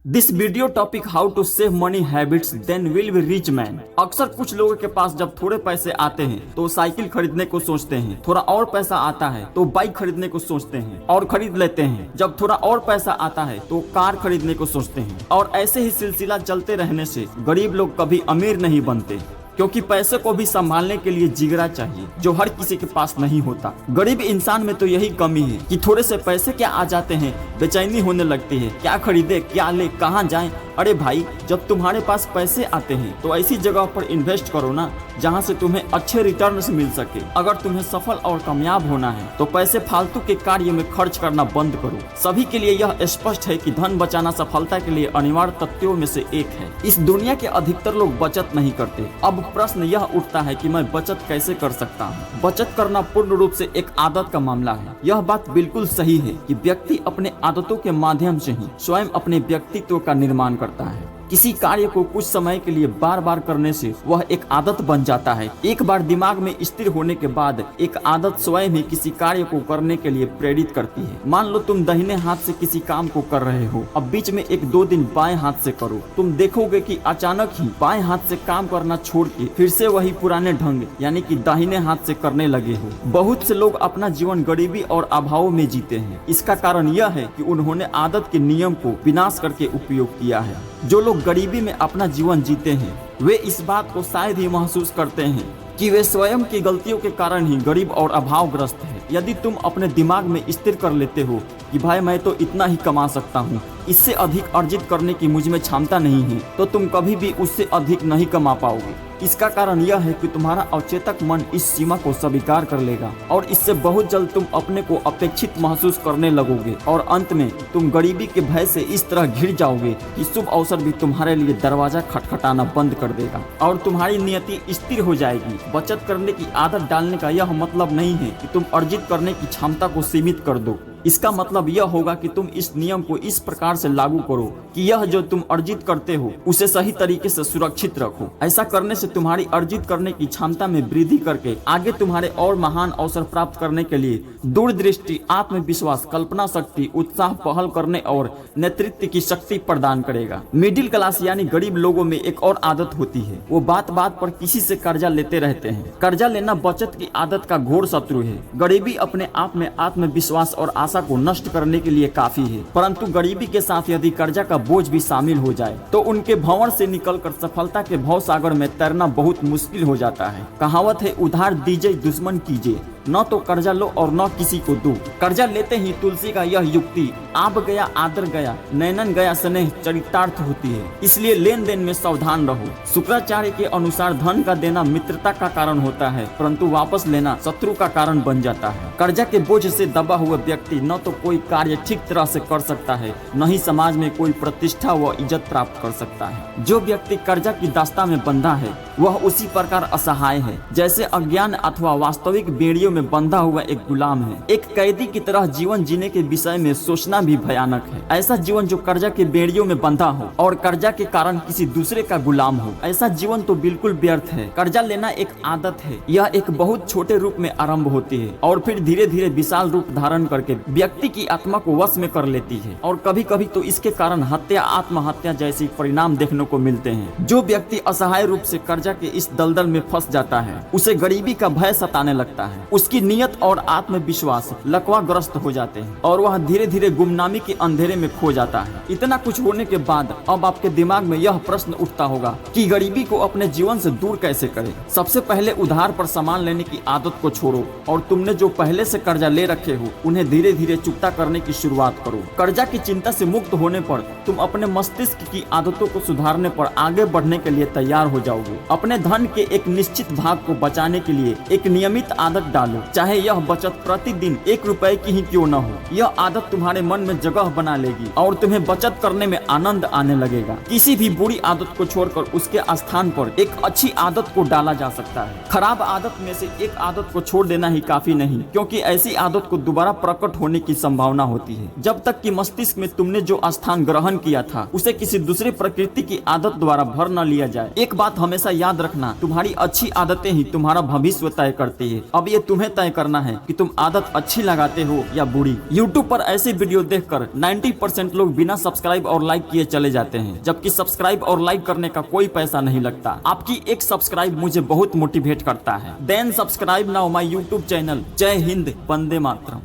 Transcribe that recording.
This video topic how to save money habits then will be rich man. अक्सर कुछ लोगों के पास जब थोड़े पैसे आते हैं तो साइकिल खरीदने को सोचते हैं, थोड़ा और पैसा आता है तो बाइक खरीदने को सोचते हैं और खरीद लेते हैं। जब थोड़ा और पैसा आता है तो कार खरीदने को सोचते हैं और ऐसे ही सिलसिला चलते रहने से गरीब लोग कभी अमीर नहीं बनते, क्योंकि पैसे को भी संभालने के लिए जिगरा चाहिए जो हर किसी के पास नहीं होता। गरीब इंसान में तो यही कमी है कि थोड़े से पैसे क्या आ जाते हैं बेचैनी होने लगती है, क्या खरीदे, क्या ले, कहाँ जाएं। अरे भाई, जब तुम्हारे पास पैसे आते हैं तो ऐसी जगह पर इन्वेस्ट करो ना जहां से तुम्हें अच्छे रिटर्न्स मिल सके। अगर तुम्हें सफल और कामयाब होना है तो पैसे फालतू के कार्य में खर्च करना बंद करो। सभी के लिए यह स्पष्ट है कि धन बचाना सफलता के लिए अनिवार्य तथ्यों में से एक है। इस दुनिया के अधिकतर लोग बचत नहीं करते। अब प्रश्न यह उठता है कि मैं बचत कैसे कर सकता हूँ। बचत करना पूर्ण रूप से एक आदत का मामला है। यह बात बिल्कुल सही है कि व्यक्ति अपने आदतों के माध्यम से ही स्वयं अपने व्यक्तित्व का निर्माण करता है। किसी कार्य को कुछ समय के लिए बार बार करने से वह एक आदत बन जाता है। एक बार दिमाग में स्थिर होने के बाद एक आदत स्वयं ही किसी कार्य को करने के लिए प्रेरित करती है। मान लो तुम दाहिने हाथ से किसी काम को कर रहे हो, अब बीच में 1-2 दिन बाएं हाथ से करो। तुम देखोगे कि अचानक ही बाएं हाथ से काम करना छोड़ के फिर से वही पुराने ढंग यानी कि दाहिने हाथ से करने लगे हो। बहुत से लोग अपना जीवन गरीबी और अभाव में जीते हैं। इसका कारण यह है कि उन्होंने आदत के नियम को विनाश करके उपयोग किया है। जो लोग गरीबी में अपना जीवन जीते हैं वे इस बात को शायद ही महसूस करते हैं कि वे स्वयं की गलतियों के कारण ही गरीब और अभावग्रस्त हैं। यदि तुम अपने दिमाग में स्थिर कर लेते हो कि भाई मैं तो इतना ही कमा सकता हूँ, इससे अधिक अर्जित करने की मुझ में क्षमता नहीं है, तो तुम कभी भी उससे अधिक नहीं कमा पाओगे। इसका कारण यह है कि तुम्हारा अवचेतक मन इस सीमा को स्वीकार कर लेगा और इससे बहुत जल्द तुम अपने को अपेक्षित महसूस करने लगोगे और अंत में तुम गरीबी के भय से इस तरह घिर जाओगे कि शुभ अवसर भी तुम्हारे लिए दरवाजा खटखटाना बंद कर देगा और तुम्हारी नियति स्थिर हो जाएगी। बचत करने की आदत डालने का यह मतलब नहीं है कि तुम अर्जित करने की क्षमता को सीमित कर दो। इसका मतलब यह होगा कि तुम इस नियम को इस प्रकार से लागू करो कि यह जो तुम अर्जित करते हो उसे सही तरीके से सुरक्षित रखो। ऐसा करने से तुम्हारी अर्जित करने की क्षमता में वृद्धि करके आगे तुम्हारे और महान अवसर प्राप्त करने के लिए दूरदृष्टि, आत्मविश्वास, कल्पना शक्ति, उत्साह, पहल करने और नेतृत्व की शक्ति प्रदान करेगा। मिडिल क्लास यानी गरीब लोगों में एक और आदत होती है, वो बात बात पर किसी से कर्जा लेते रहते हैं। कर्जा लेना बचत की आदत का घोर शत्रु है। गरीबी अपने आप में आत्मविश्वास और आशा को नष्ट करने के लिए काफी है, परंतु गरीबी के साथ यदि कर्जा का बोझ भी शामिल हो जाए तो उनके भंवर से निकलकर सफलता के भवसागर में तैरना बहुत मुश्किल हो जाता है। कहावत है, उधार दीजिए दुश्मन कीजिए, न तो कर्जा लो और न किसी को दो। कर्जा लेते ही तुलसी का यह युक्ति आप गया आदर गया, नैनन गया स्नेह चरितार्थ होती है। इसलिए लेन देन में सावधान रहो। शुक्राचार्य के अनुसार धन का देना मित्रता का कारण होता है, परंतु वापस लेना शत्रु का कारण बन जाता है। कर्जा के बोझ से दबा हुआ व्यक्ति न तो कोई कार्य ठीक तरह से कर सकता है, न ही समाज में कोई प्रतिष्ठा व इज्जत प्राप्त कर सकता है। जो व्यक्ति कर्जा की दास्ता में बंधा है वह उसी प्रकार असहाय है जैसे अज्ञान अथवा वास्तविक बेड़ियों में बंधा हुआ एक गुलाम है। एक कैदी की तरह जीवन जीने के विषय में सोचना भी भयानक है। ऐसा जीवन जो कर्जा के बेड़ियों में बंधा हो और कर्जा के कारण किसी दूसरे का गुलाम हो, ऐसा जीवन तो बिल्कुल व्यर्थ है। कर्जा लेना एक आदत है। यह एक बहुत छोटे रूप में आरंभ होती है और फिर धीरे धीरे विशाल रूप धारण करके व्यक्ति की आत्मा को वश में कर लेती है और कभी कभी तो इसके कारण हत्या, आत्महत्या जैसी परिणाम देखने को मिलते हैं। जो व्यक्ति असहाय रूप से कर्जा के इस दलदल में फंस जाता है उसे गरीबी का भय सताने लगता है। उसकी नियत और आत्मविश्वास लकवाग्रस्त हो जाते हैं और वह धीरे धीरे गुमनामी के अंधेरे में खो जाता है। इतना कुछ होने के बाद अब आपके दिमाग में यह प्रश्न उठता होगा कि गरीबी को अपने जीवन से दूर कैसे करें। सबसे पहले उधार पर सामान लेने की आदत को छोड़ो और तुमने जो पहले से कर्जा ले रखे हो उन्हें धीरे धीरे चुकता करने की शुरुआत करो। कर्जा की चिंता से मुक्त होने पर तुम अपने मस्तिष्क की आदतों को सुधारने पर आगे बढ़ने के लिए तैयार हो जाओगे। अपने धन के एक निश्चित भाग को बचाने के लिए एक नियमित आदत डालो, चाहे यह बचत प्रतिदिन 1 रुपए की ही क्यों न हो। यह आदत तुम्हारे मन में जगह बना लेगी और तुम्हें बचत करने में आनंद आने लगेगा। किसी भी बुरी आदत को छोड़कर उसके स्थान पर एक अच्छी आदत को डाला जा सकता है। खराब आदत में से एक आदत को छोड़ देना ही काफी नहीं, क्योंकि ऐसी आदत को दोबारा प्रकट होने की संभावना होती है। जब तक कि मस्तिष्क में तुमने जो स्थान ग्रहण किया था उसे किसी दूसरे प्रकृति की आदत द्वारा भर न लिया जाए। एक बात हमेशा याद रखना, तुम्हारी अच्छी आदतें ही तुम्हारा भविष्य तय करती है। अब ये तुम्हें तय करना है कि तुम आदत अच्छी लगाते हो या बुरी। YouTube पर ऐसी वीडियो देखकर 90% लोग बिना सब्सक्राइब और लाइक किए चले जाते हैं, जबकि सब्सक्राइब और लाइक करने का कोई पैसा नहीं लगता। आपकी एक सब्सक्राइब मुझे बहुत मोटिवेट करता है। Then subscribe now my YouTube channel. जय हिंद, वंदे मातरम।